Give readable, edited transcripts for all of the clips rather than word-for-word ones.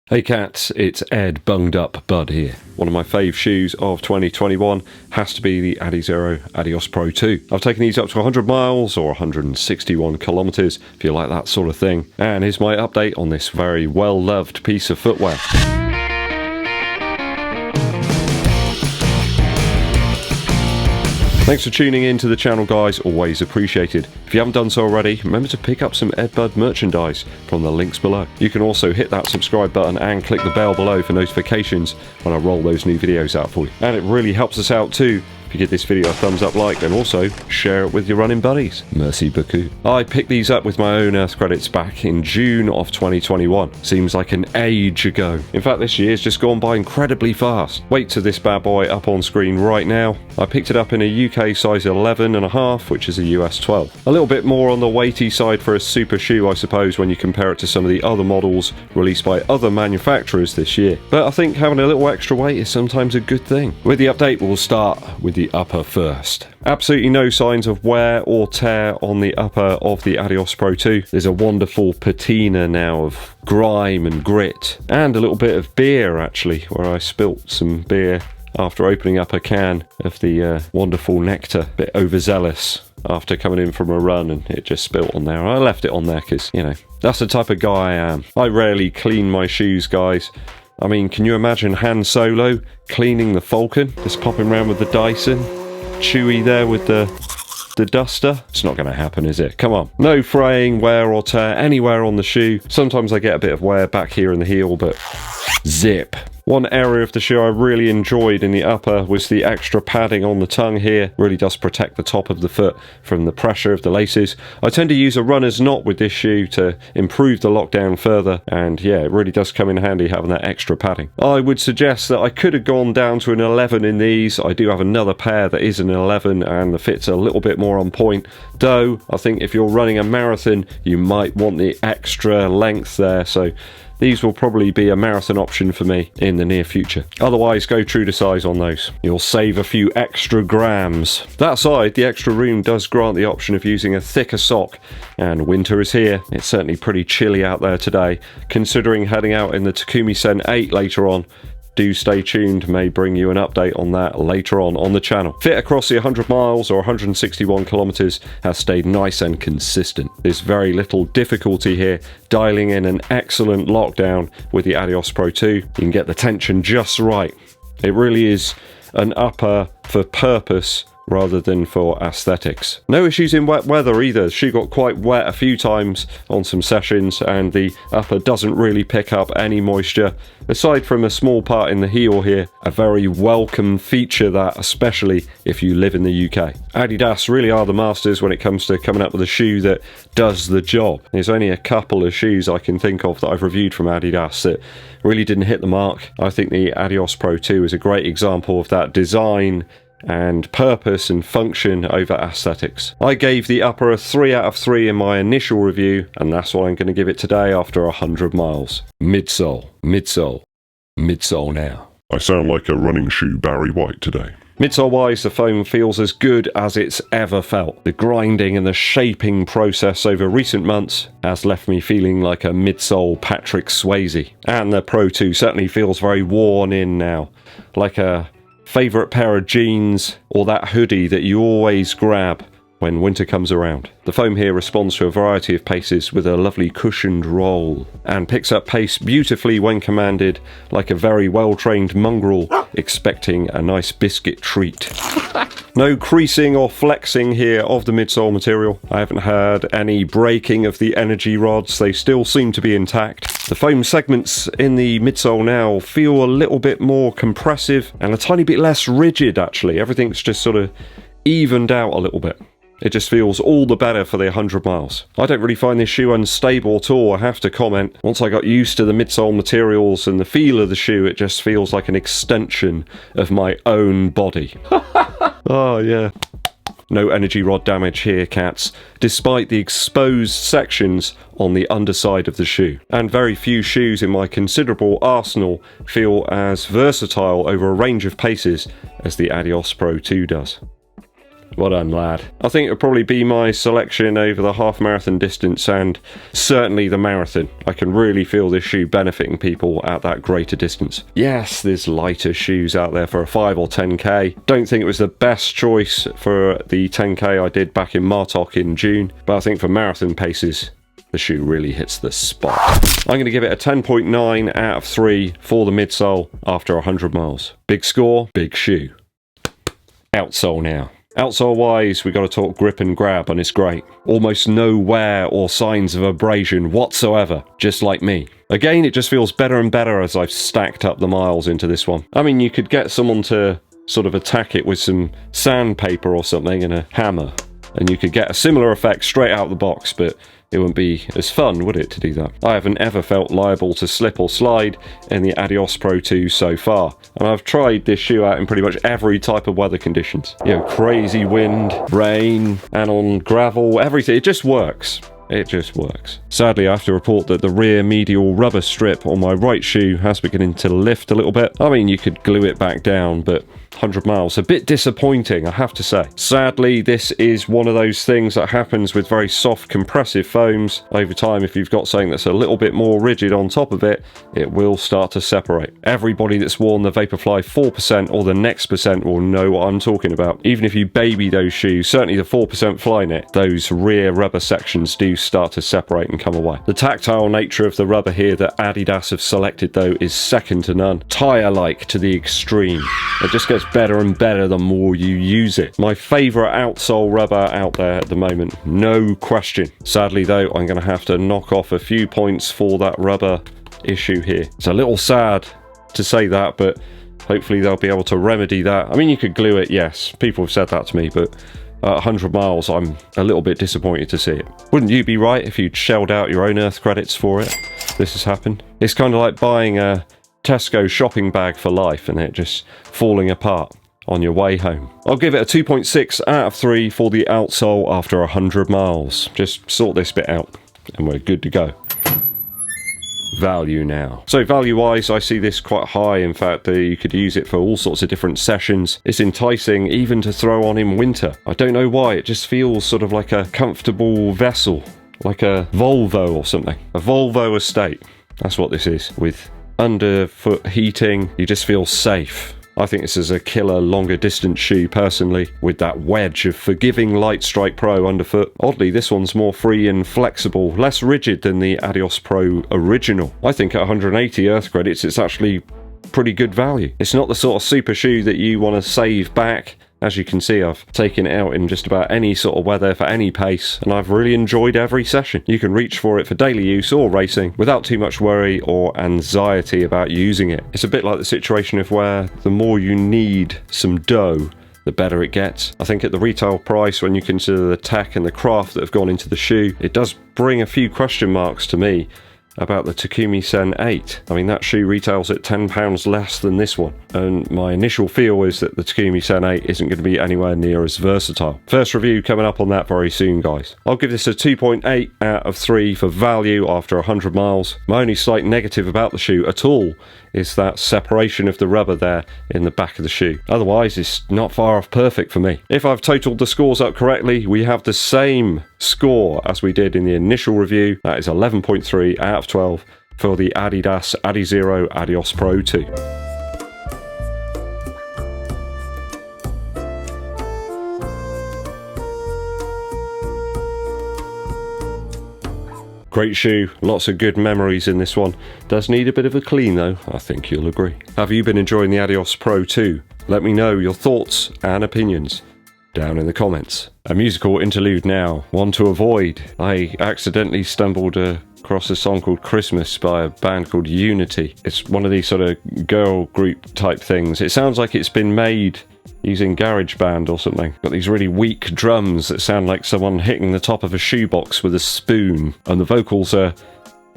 Hey cats, it's Ed Bunged Up Bud here. One of my fave shoes of 2021 has to be the ADIZERO Adios Pro 2. I've taken these up to 100 miles or 161 kilometers if you like that sort of thing. And here's my update on this very well-loved piece of footwear. Thanks for tuning in to the channel, guys, always appreciated. If you haven't done so already, remember to pick up some EDDBUD merchandise from the links below. You can also hit that subscribe button and click the bell below for notifications when I roll those new videos out for you. And it really helps us out too if you give this video a thumbs up like and also share it with your running buddies. Merci beaucoup. I picked these up with my own Earth credits back in June of 2021. Seems like an age ago. In fact, this year's just gone by incredibly fast. Weight to this bad boy up on screen right now. I picked it up in a UK size 11.5, which is a US 12. A little bit more on the weighty side for a super shoe, I suppose, when you compare it to some of the other models released by other manufacturers this year. But I think having a little extra weight is sometimes a good thing. With the update, we'll start with the upper first. Absolutely no signs of wear or tear on the upper of the Adios Pro 2. There's a wonderful patina now of grime and grit, and a little bit of beer actually, where I spilt some beer after opening up a can of the wonderful nectar. A bit overzealous after coming in from a run and it just spilt on there. I left it on there because, you know, that's the type of guy I am. I rarely clean my shoes, guys. I mean, can you imagine Han Solo cleaning the Falcon? Just popping around with the Dyson. Chewie there with the duster? It's not going to happen, is it? Come on. No fraying, wear or tear anywhere on the shoe. Sometimes I get a bit of wear back here in the heel, but zip. One area of the shoe I really enjoyed in the upper was the extra padding on the tongue here. Really does protect the top of the foot from the pressure of the laces. I tend to use a runner's knot with this shoe to improve the lockdown further, and yeah, it really does come in handy having that extra padding. I would suggest that I could have gone down to an 11 in these. I do have another pair that is an 11 and the fit's a little bit more on point, though I think if you're running a marathon you might want the extra length there, so these will probably be a marathon option for me in the near future. Otherwise, go true to size on those. You'll save a few extra grams. That side, the extra room does grant the option of using a thicker sock, and winter is here. It's certainly pretty chilly out there today. Considering heading out in the Takumi Sen 8 later on, do stay tuned, may bring you an update on that later on the channel. Fit across the 100 miles or 161 kilometers has stayed nice and consistent. There's very little difficulty here dialing in an excellent lockdown with the Adios Pro 2. You can get the tension just right. It really is an upper for purpose rather than for aesthetics. No issues in wet weather either. The shoe got quite wet a few times on some sessions and the upper doesn't really pick up any moisture. Aside from a small part in the heel here, a very welcome feature that, especially if you live in the UK. Adidas really are the masters when it comes to coming up with a shoe that does the job. There's only a couple of shoes I can think of that I've reviewed from Adidas that really didn't hit the mark. I think the Adios Pro 2 is a great example of that design and purpose and function over aesthetics. I gave the upper a 3 out of 3 in my initial review, and that's what I'm going to give it today after 100 miles. Midsole, midsole, midsole now. I sound like a running shoe Barry White today. Midsole-wise, the foam feels as good as it's ever felt. The grinding and the shaping process over recent months has left me feeling like a midsole Patrick Swayze. And the Pro 2 certainly feels very worn in now, like a favourite pair of jeans or that hoodie that you always grab when winter comes around. The foam here responds to a variety of paces with a lovely cushioned roll and picks up pace beautifully when commanded, like a very well-trained mongrel expecting a nice biscuit treat. No creasing or flexing here of the midsole material. I haven't heard any breaking of the energy rods. They still seem to be intact. The foam segments in the midsole now feel a little bit more compressive and a tiny bit less rigid actually. Everything's just sort of evened out a little bit. It just feels all the better for the 100 miles. I don't really find this shoe unstable at all, I have to comment. Once I got used to the midsole materials and the feel of the shoe, it just feels like an extension of my own body. Oh yeah. No energy rod damage here, cats, despite the exposed sections on the underside of the shoe. And very few shoes in my considerable arsenal feel as versatile over a range of paces as the Adios Pro 2 does. Well done, lad. I think it'll probably be my selection over the half marathon distance and certainly the marathon. I can really feel this shoe benefiting people at that greater distance. Yes, there's lighter shoes out there for a 5 or 10k. Don't think it was the best choice for the 10k I did back in Martok in June, but I think for marathon paces, the shoe really hits the spot. I'm going to give it a 10.9 out of 3 for the midsole after 100 miles. Big score, big shoe. Outsole now. Outsole wise, we got to talk grip and grab, and it's great. Almost no wear or signs of abrasion whatsoever, just like me. Again, it just feels better and better as I've stacked up the miles into this one. I mean, you could get someone to sort of attack it with some sandpaper or something and a hammer, and you could get a similar effect straight out of the box, but it wouldn't be as fun, would it, to do that? I haven't ever felt liable to slip or slide in the Adios Pro 2 so far, and I've tried this shoe out in pretty much every type of weather conditions. You know, crazy wind, rain, and on gravel, everything. It just works. It just works. Sadly, I have to report that the rear medial rubber strip on my right shoe has beginning to lift a little bit. I mean, you could glue it back down, but 100 miles, a bit disappointing, I have to say. Sadly, this is one of those things that happens with very soft compressive foams. Over time, if you've got something that's a little bit more rigid on top of it, it will start to separate. Everybody that's worn the Vaporfly 4% or the next percent will know what I'm talking about. Even if you baby those shoes, certainly the 4% Flyknit, those rear rubber sections do start to separate and come away. The tactile nature of the rubber here that Adidas have selected, though, is second to none. Tire-like to the extreme. It just gets better and better the more you use it. My favourite outsole rubber out there at the moment, no question. Sadly though, I'm going to have to knock off a few points for that rubber issue here. It's a little sad to say that, but hopefully they'll be able to remedy that. I mean, you could glue it, yes, people have said that to me, but at 100 miles I'm a little bit disappointed to see it. Wouldn't you be right if you'd shelled out your own earth credits for it? This has happened. It's kind of like buying a Tesco shopping bag for life and it just falling apart on your way home. I'll give it a 2.6 out of 3 for the outsole after 100 miles. Just sort this bit out and we're good to go. Value now. So value wise, I see this quite high. In fact, you could use it for all sorts of different sessions. It's enticing even to throw on in winter. I don't know why, it just feels sort of like a comfortable vessel, like a Volvo or something. A Volvo estate. That's what this is, with underfoot heating. You just feel safe. I think this is a killer longer distance shoe personally, with that wedge of forgiving Lightstrike Pro underfoot. Oddly, this one's more free and flexible, less rigid than the Adios Pro original. I think at 180 earth credits it's actually pretty good value. It's not the sort of super shoe that you want to save back. As you can see, I've taken it out in just about any sort of weather for any pace, and I've really enjoyed every session. You can reach for it for daily use or racing without too much worry or anxiety about using it. It's a bit like the situation of where the more you need some dough, the better it gets. I think at the retail price, when you consider the tech and the craft that have gone into the shoe, it does bring a few question marks to me about the Takumi Sen 8. I mean, that shoe retails at £10 less than this one, and my initial feel is that the Takumi Sen 8 isn't going to be anywhere near as versatile. First review coming up on that very soon, guys. I'll give this a 2.8 out of 3 for value after 100 miles. My only slight negative about the shoe at all is that separation of the rubber there in the back of the shoe. Otherwise, it's not far off perfect for me. If I've totaled the scores up correctly, we have the same score as we did in the initial review. That is 11.3 out of 12 for the Adidas ADIZERO ADIOS Pro 2. Great shoe, lots of good memories in this one. Does need a bit of a clean though, I think you'll agree. Have you been enjoying the Adios Pro 2? Let me know your thoughts and opinions down in the comments. A musical interlude now, one to avoid. I accidentally stumbled across a song called Christmas by a band called Unity. It's one of these sort of girl group type things. It sounds like it's been made using GarageBand or something. Got these really weak drums that sound like someone hitting the top of a shoebox with a spoon, and the vocals are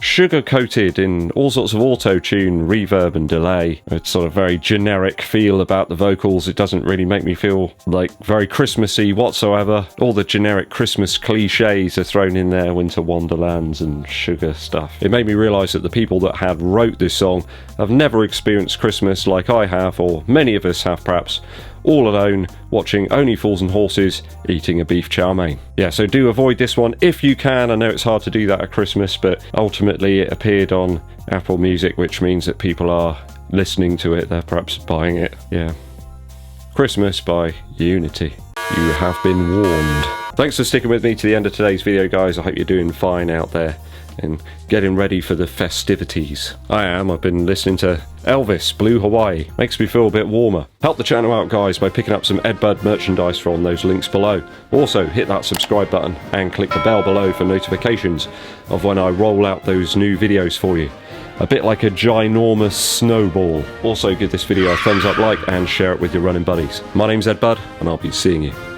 sugar-coated in all sorts of auto-tune, reverb and delay. It's sort of very generic feel about the vocals. It doesn't really make me feel like very Christmassy whatsoever. All the generic Christmas cliches are thrown in there, winter wonderlands and sugar stuff. It made me realise that the people that had wrote this song have never experienced Christmas like I have, or many of us have perhaps, all alone, watching Only Fools and Horses, eating a beef chow mein. Yeah, so do avoid this one if you can. I know it's hard to do that at Christmas, but ultimately it appeared on Apple Music, which means that people are listening to it. They're perhaps buying it. Yeah. Christmas by Unity. You have been warned. Thanks for sticking with me to the end of today's video, guys. I hope you're doing fine out there and getting ready for the festivities. I am. I've been listening to Elvis, Blue Hawaii. Makes me feel a bit warmer. Help the channel out, guys, by picking up some EDDBUD merchandise from those links below. Also, hit that subscribe button and click the bell below for notifications of when I roll out those new videos for you. A bit like a ginormous snowball. Also, give this video a thumbs up, like, and share it with your running buddies. My name's EDDBUD, and I'll be seeing you